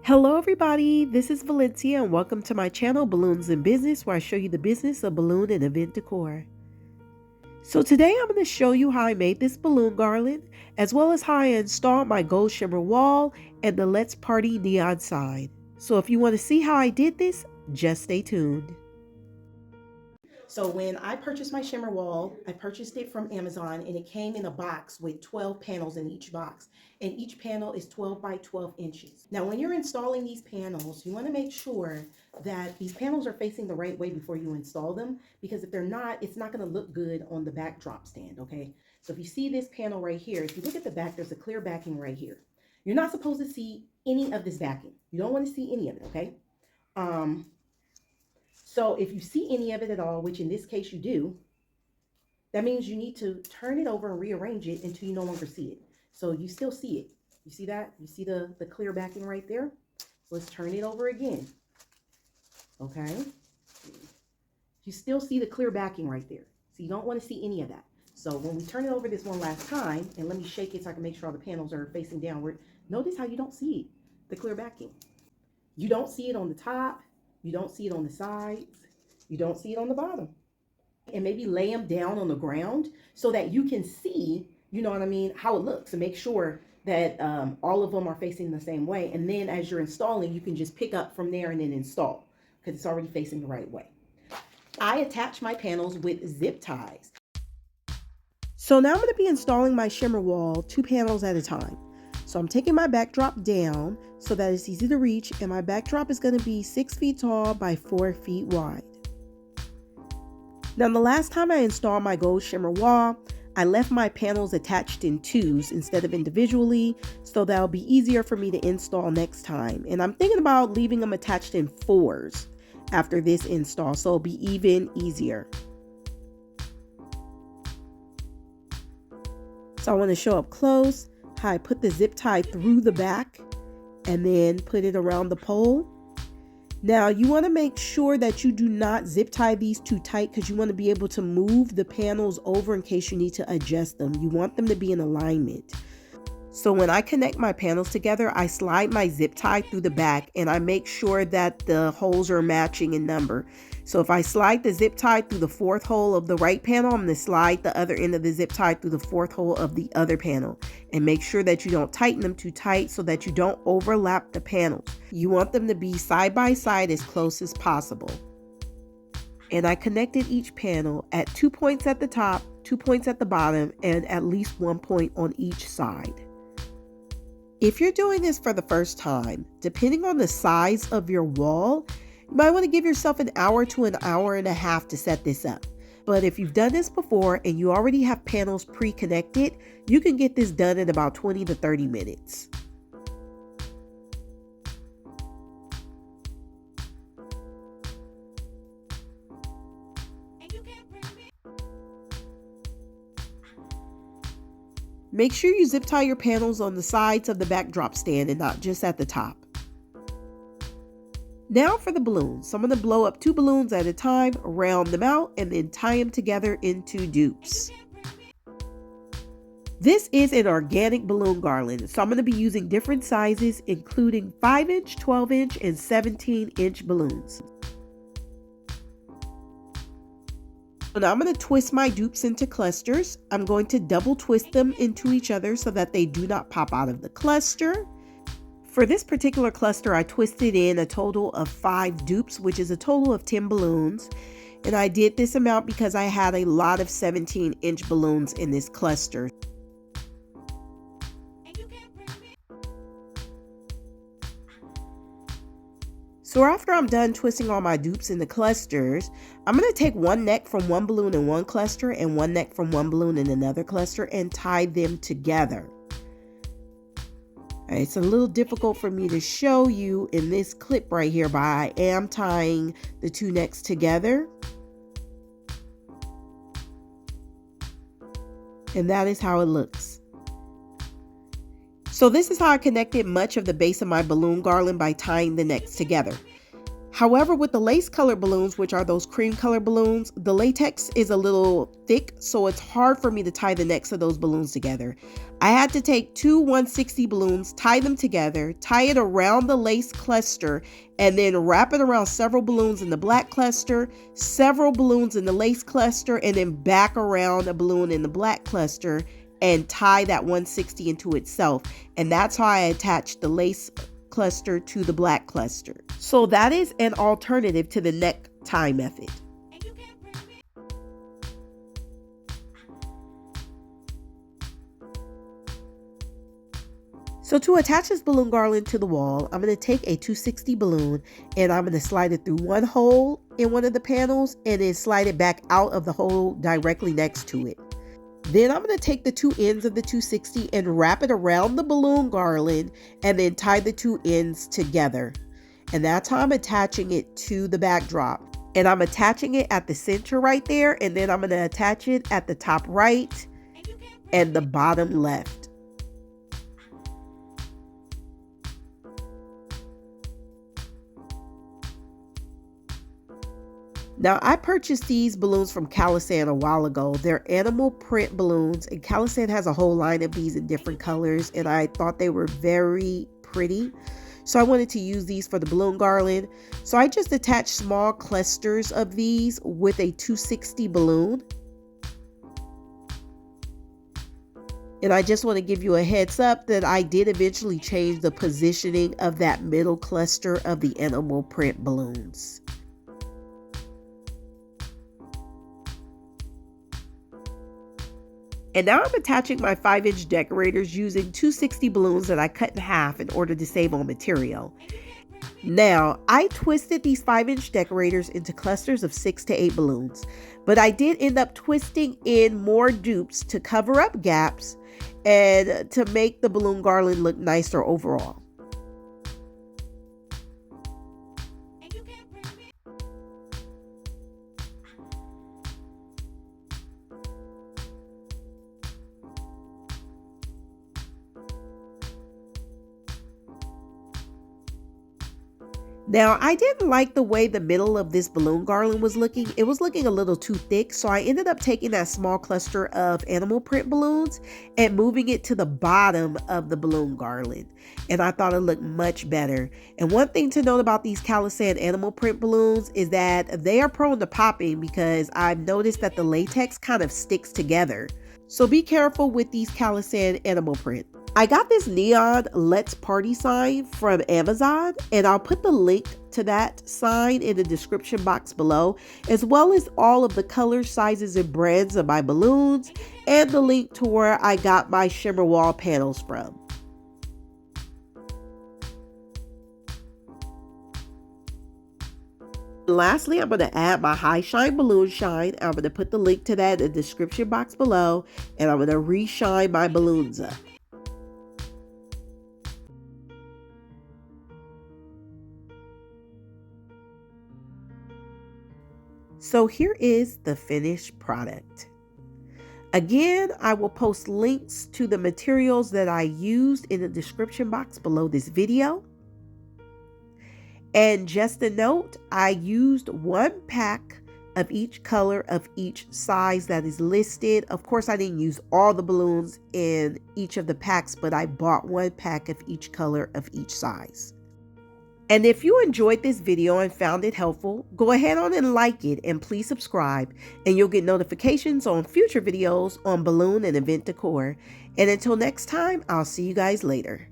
Hello everybody, this is Valencia and welcome to my channel Balloons in Business, where I show you the business of balloon and event decor. So today I'm going to show you how I made this balloon garland, as well as how I installed my gold shimmer wall and the Let's Party neon sign. So if you want to see how I did this, just stay tuned. So when I purchased my shimmer wall, I purchased it from Amazon and it came in a box with 12 panels in each box. And each panel is 12 by 12 inches. Now when you're installing these panels, you want to make sure that these panels are facing the right way before you install them, because if they're not, it's not going to look good on the backdrop stand, okay? So if you see this panel right here, if you look at the back, there's a clear backing right here. You're not supposed to see any of this backing. You don't want to see any of it, okay? So if you see any of it at all, which in this case you do, that means you need to turn it over and rearrange it until you no longer see it. So you still see it. You see that? You see the clear backing right there? Let's turn it over again. Okay. You still see the clear backing right there. So you don't want to see any of that. So when we turn it over this one last time, and let me shake it so I can make sure all the panels are facing downward, notice how you don't see the clear backing. You don't see it on the top. You don't see it on the sides. You don't see it on the bottom. And maybe lay them down on the ground so that you can see, you know what I mean, how it looks, and make sure that all of them are facing the same way. And then as you're installing, you can just pick up from there and then install because it's already facing the right way. I attach my panels with zip ties. So now I'm going to be installing my shimmer wall 2 panels at a time. So I'm taking my backdrop down so that it's easy to reach, and my backdrop is going to be 6 feet tall by 4 feet wide. Now the last time I installed my gold shimmer wall, I left my panels attached in 2s instead of individually, so that'll be easier for me to install next time. And I'm thinking about leaving them attached in 4s after this install, so it'll be even easier. So I want to show up close how I put the zip tie through the back and then put it around the pole. Now you want to make sure that you do not zip tie these too tight, because you want to be able to move the panels over in case you need to adjust them. You want them to be in alignment. So when I connect my panels together, I slide my zip tie through the back and I make sure that the holes are matching in number. So if I slide the zip tie through the 4th hole of the right panel, I'm going to slide the other end of the zip tie through the 4th hole of the other panel. And make sure that you don't tighten them too tight so that you don't overlap the panels. You want them to be side by side as close as possible. And I connected each panel at 2 points at the top, 2 points at the bottom, and at least 1 point on each side. If you're doing this for the first time, depending on the size of your wall, you might want to give yourself an hour to an hour and a half to set this up. But if you've done this before and you already have panels pre-connected, you can get this done in about 20 to 30 minutes. Make sure you zip tie your panels on the sides of the backdrop stand and not just at the top. Now for the balloons. So I'm going to blow up 2 balloons at a time, round them out, and then tie them together into dupes. This is an organic balloon garland, so I'm going to be using different sizes, including 5-inch, 12-inch, and 17-inch balloons. So now I'm going to twist my dupes into clusters. I'm going to double twist them into each other so that they do not pop out of the cluster. For this particular cluster, I twisted in a total of 5 dupes, which is a total of 10 balloons. And I did this amount because I had a lot of 17-inch balloons in this cluster. So after I'm done twisting all my dupes into clusters, I'm going to take one neck from one balloon in one cluster and one neck from one balloon in another cluster and tie them together. It's a little difficult for me to show you in this clip right here, but I am tying the 2 necks together. And that is how it looks. So this is how I connected much of the base of my balloon garland by tying the necks together. However, with the lace colored balloons, which are those cream colored balloons, the latex is a little thick, so it's hard for me to tie the necks of those balloons together. I had to take two 160 balloons, tie them together, tie it around the lace cluster, and then wrap it around several balloons in the black cluster, several balloons in the lace cluster, and then back around a balloon in the black cluster and tie that 160 into itself. And that's how I attached the lace cluster to the black cluster. So that is an alternative to the neck tie method. So to attach this balloon garland to the wall, I'm going to take a 260 balloon and I'm going to slide it through one hole in one of the panels and then slide it back out of the hole directly next to it. Then I'm going to take the two ends of the 260 and wrap it around the balloon garland and then tie the two ends together. And that's how I'm attaching it to the backdrop. And I'm attaching it at the center right there, and then I'm going to attach it at the top right and the bottom left. Now, I purchased these balloons from Calisan a while ago. They're animal print balloons, and Calisan has a whole line of these in different colors, and I thought they were very pretty. So I wanted to use these for the balloon garland. So I just attached small clusters of these with a 260 balloon. And I just want to give you a heads up that I did eventually change the positioning of that middle cluster of the animal print balloons. And now I'm attaching my 5-inch decorators using 260 balloons that I cut in half in order to save on material. Now, I twisted these 5-inch decorators into clusters of 6 to 8 balloons, but I did end up twisting in more dupes to cover up gaps and to make the balloon garland look nicer overall. Now, I didn't like the way the middle of this balloon garland was looking. It was looking a little too thick, so I ended up taking that small cluster of animal print balloons and moving it to the bottom of the balloon garland. And I thought it looked much better. And one thing to note about these Calisan animal print balloons is that they are prone to popping because I've noticed that the latex kind of sticks together. So be careful with these Calisan animal print. I got this neon Let's Party sign from Amazon, and I'll put the link to that sign in the description box below, as well as all of the colors, sizes, and brands of my balloons, and the link to where I got my Shimmer wall panels from. Lastly, I'm going to add my high shine balloon shine. I'm going to put the link to that in the description box below, and I'm going to re-shine my balloons up. So here is the finished product. Again, I will post links to the materials that I used in the description box below this video. And just a note, I used one pack of each color of each size that is listed. Of course, I didn't use all the balloons in each of the packs, but I bought one pack of each color of each size. And if you enjoyed this video and found it helpful, go ahead on and like it, and please subscribe, and you'll get notifications on future videos on balloon and event decor. And until next time, I'll see you guys later.